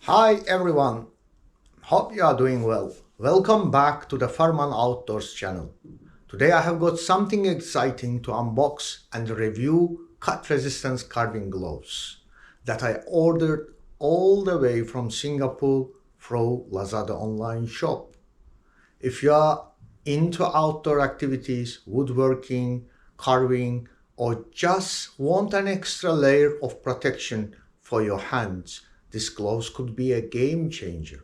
Hi everyone, hope you are doing well. Welcome back to the Farman Outdoors channel. Today I have got something exciting to unbox and review cut resistance carving gloves that I ordered all the way from Singapore through Lazada online shop. If you are into outdoor activities, woodworking, carving, or just want an extra layer of protection for your hands, this gloves could be a game changer.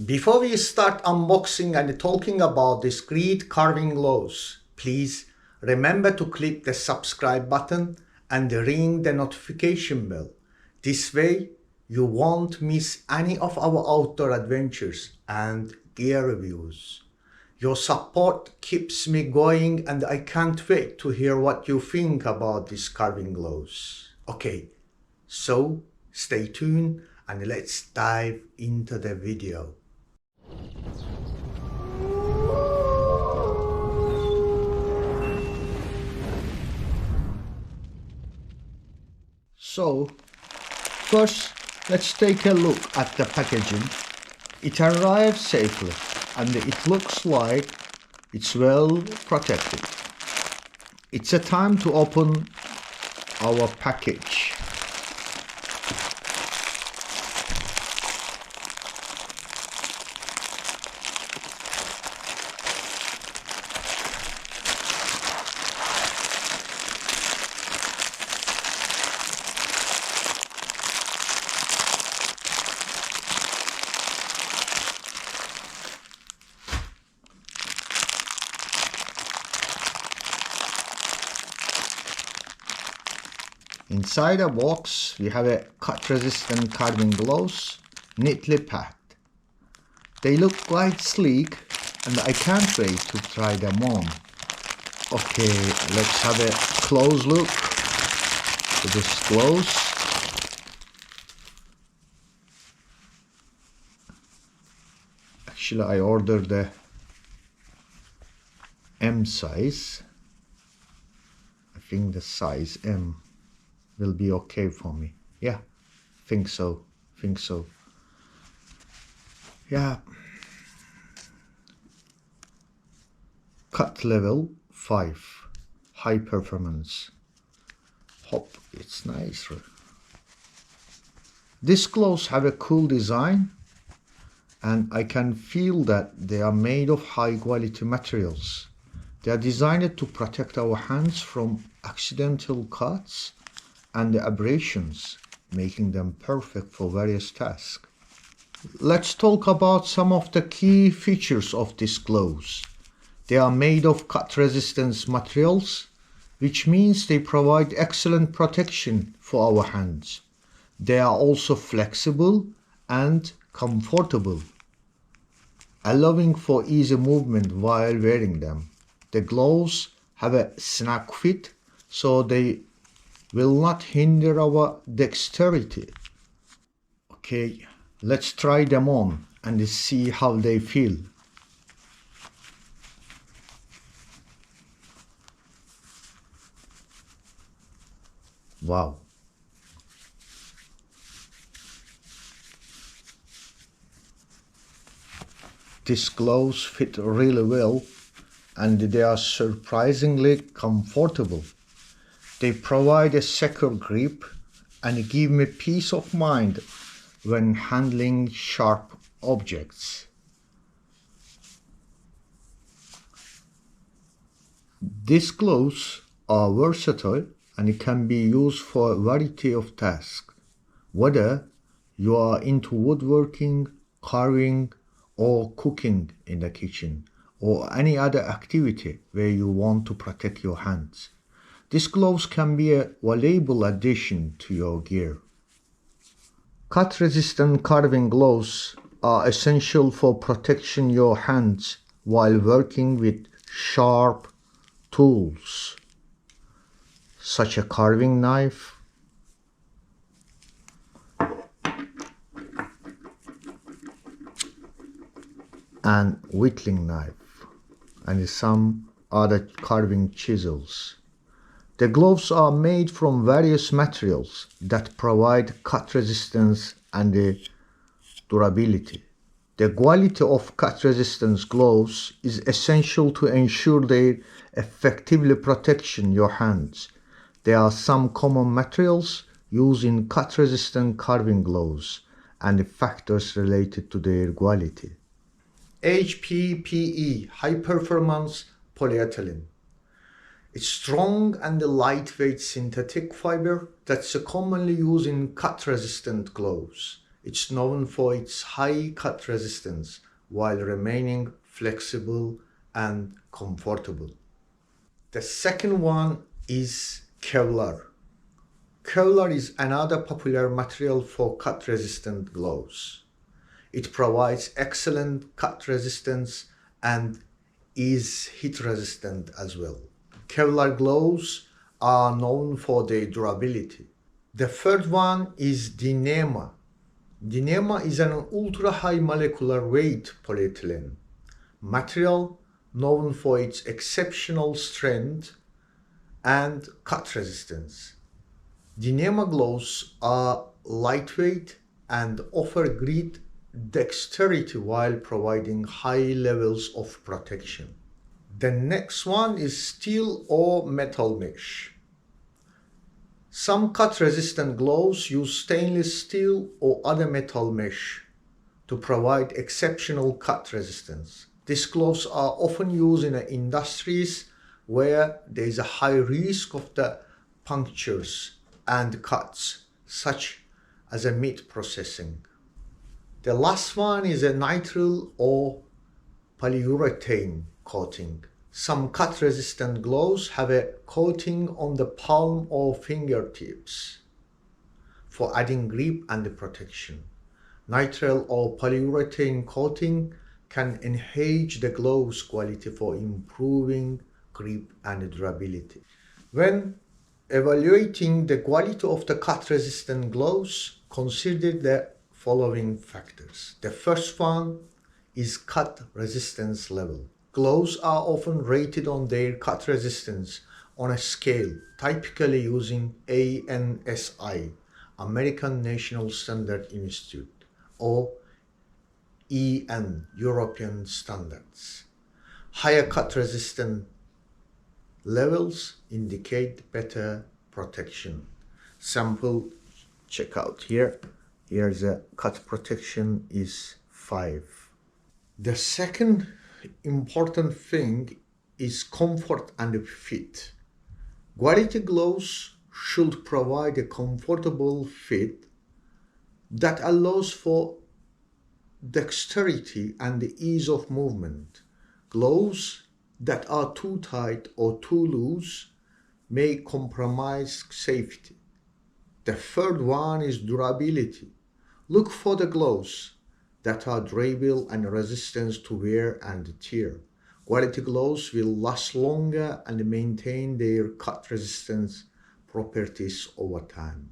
Before we start unboxing and talking about discreet carving gloves, please remember to click the subscribe button and ring the notification bell. This way, you won't miss any of our outdoor adventures and gear reviews. Your support keeps me going and I can't wait to hear what you think about these carving gloves. Okay, so stay tuned and let's dive into the video. So, first let's take a look at the packaging. It arrived safely and it looks like it's well protected. It's a time to open our package. Inside the box, we have a cut-resistant carving gloves, neatly packed. They look quite sleek and I can't wait to try them on. Okay, let's have a close look at this gloves. Actually, I ordered the M size. I think the size M will be okay for me. Yeah, think so. Yeah. Cut level 5, high performance. Hope it's nice. These gloves have a cool design and I can feel that they are made of high quality materials. They are designed to protect our hands from accidental cuts and the abrasions, making them perfect for various tasks. Let's talk about some of the key features of these gloves. They are made of cut-resistant materials, which means they provide excellent protection for our hands. They are also flexible and comfortable, allowing for easy movement while wearing them. The gloves have a snug fit, so they will not hinder our dexterity. Okay, let's try them on and see how they feel. Wow. These gloves fit really well and they are surprisingly comfortable. They provide a secure grip and give me peace of mind when handling sharp objects. These gloves are versatile and can be used for a variety of tasks, whether you are into woodworking, carving, or cooking in the kitchen, or any other activity where you want to protect your hands. These gloves can be a valuable addition to your gear. Cut-resistant carving gloves are essential for protecting your hands while working with sharp tools, such as a carving knife, and whittling knife, and some other carving chisels. The gloves are made from various materials that provide cut resistance and durability. The quality of cut-resistant gloves is essential to ensure they effectively protect your hands. There are some common materials used in cut-resistant carving gloves and factors related to their quality. HPPE, high performance polyethylene. It's strong and lightweight synthetic fiber that's commonly used in cut-resistant gloves. It's known for its high cut resistance while remaining flexible and comfortable. The second one is Kevlar. Kevlar is another popular material for cut-resistant gloves. It provides excellent cut resistance and is heat resistant as well. Kevlar gloves are known for their durability. The third one is Dyneema. Dyneema is an ultra-high molecular weight polyethylene material known for its exceptional strength and cut resistance. Dyneema gloves are lightweight and offer great dexterity while providing high levels of protection. The next one is steel or metal mesh. Some cut-resistant gloves use stainless steel or other metal mesh to provide exceptional cut resistance. These gloves are often used in industries where there is a high risk of the punctures and cuts, such as a meat processing. The last one is a nitrile or polyurethane coating. Some cut-resistant gloves have a coating on the palm or fingertips for adding grip and protection. Nitrile or polyurethane coating can enhance the glove's quality for improving grip and durability. When evaluating the quality of the cut-resistant gloves, consider the following factors. The first one is cut resistance level. Gloves are often rated on their cut resistance on a scale, typically using ANSI, American National Standard Institute, or EN, European Standards. Higher cut resistance levels indicate better protection. Sample check out here. Here's a cut protection is 5. The second important thing is comfort and fit. Quality gloves should provide a comfortable fit that allows for dexterity and the ease of movement. Gloves that are too tight or too loose may compromise safety. The third one is durability. Look for the gloves that are durable and resistant to wear and tear. Quality gloves will last longer and maintain their cut resistance properties over time.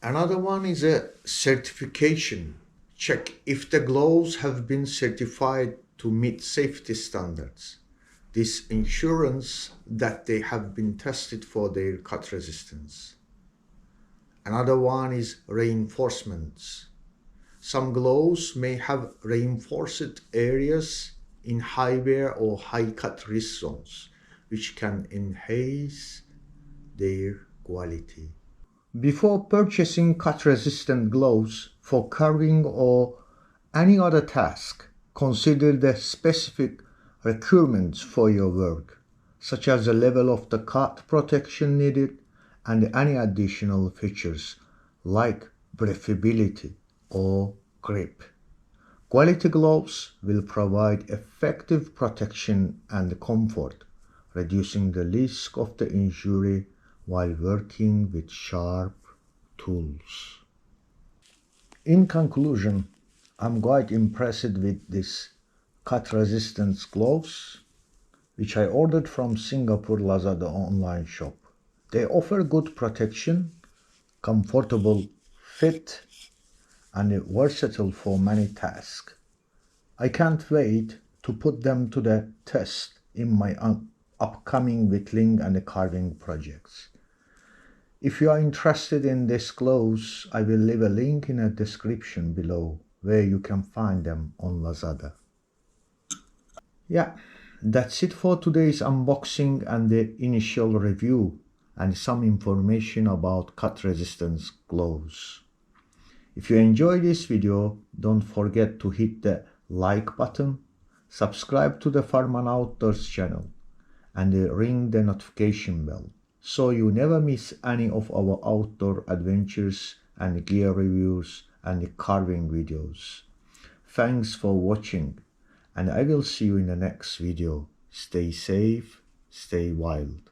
Another one is a certification. Check if the gloves have been certified to meet safety standards. This ensures that they have been tested for their cut resistance. Another one is reinforcements. Some gloves may have reinforced areas in high wear or high cut risk zones, which can enhance their quality. Before purchasing cut-resistant gloves for carving or any other task, consider the specific requirements for your work, such as the level of the cut protection needed and any additional features like breathability or grip. Quality gloves will provide effective protection and comfort, reducing the risk of the injury while working with sharp tools. In conclusion, I'm quite impressed with these cut-resistant gloves, which I ordered from Singapore Lazada online shop. They offer good protection, comfortable fit, and versatile for many tasks. I can't wait to put them to the test in my upcoming whittling and carving projects. If you are interested in these gloves, I will leave a link in the description below. where you can find them on Lazada. Yeah, that's it for today's unboxing and the initial review and some information about cut resistance gloves. If you enjoyed this video, don't forget to hit the like button, subscribe to the Farm and Outdoors channel, and ring the notification bell so you never miss any of our outdoor adventures and gear reviews and carving videos. Thanks for watching, and I will see you in the next video. Stay safe, stay wild.